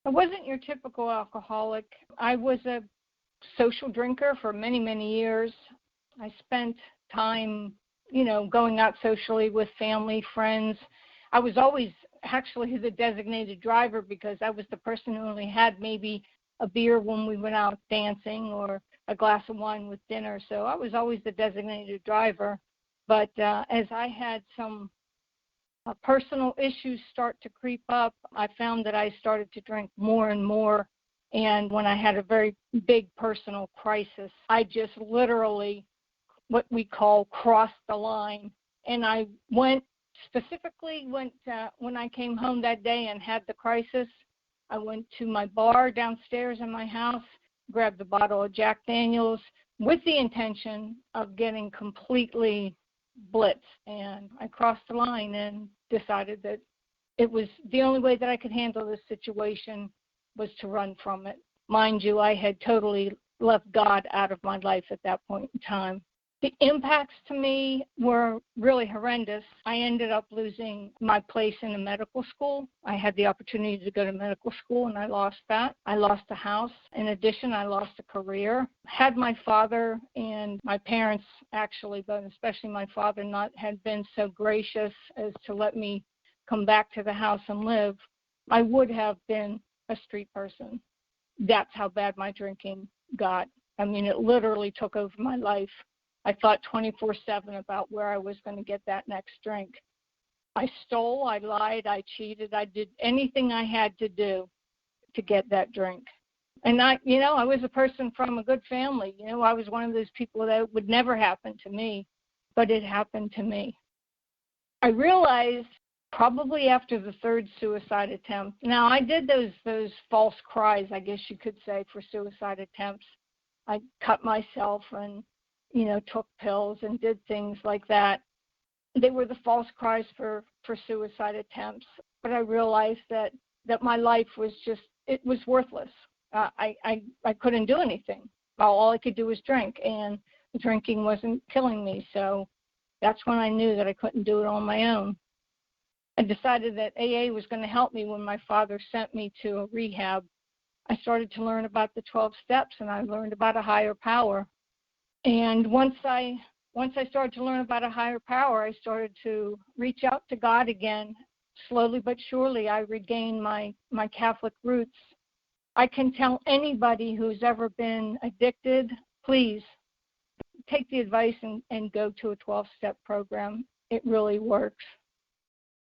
I wasn't your typical alcoholic. I was a social drinker for many, many years. I spent time, going out socially with family, friends. I was always actually the designated driver because I was the person who only had maybe a beer when we went out dancing or a glass of wine with dinner. So I was always the designated driver. But as I had some personal issues start to creep up, I found that I started to drink more and more. And when I had a very big personal crisis, I just literally, what we call, crossed the line. And I went when I came home that day and had the crisis, I went to my bar downstairs in my house, grabbed a bottle of Jack Daniels with the intention of getting completely blitzed. And I crossed the line and decided that it was the only way that I could handle this situation was to run from it. Mind you, I had totally left God out of my life at that point in time. The impacts to me were really horrendous. I ended up losing my place in a medical school. I had the opportunity to go to medical school, and I lost that. I lost a house. In addition, I lost a career. Had my father and my parents, actually, but especially my father, not had been so gracious as to let me come back to the house and live, I would have been a street person. That's how bad my drinking got. I mean, it literally took over my life. I thought 24/7 about where I was going to get that next drink. I stole, I lied, I cheated, I did anything I had to do to get that drink. And I was a person from a good family. I was one of those people that would never happen to me, but it happened to me. I realized probably after the third suicide attempt. Now, I did those false cries, I guess you could say, for suicide attempts. I cut myself and took pills and did things like that. They were the false cries for suicide attempts. But I realized that my life was it was worthless. I couldn't do anything. All I could do was drink, and drinking wasn't killing me. So that's when I knew that I couldn't do it on my own. I decided that AA was going to help me when my father sent me to a rehab. I started to learn about the 12 steps, and I learned about a higher power. And once I started to learn about a higher power, I started to reach out to God again. Slowly but surely, I regained my Catholic roots. I can tell anybody who's ever been addicted, please take the advice and go to a 12-step program. It really works.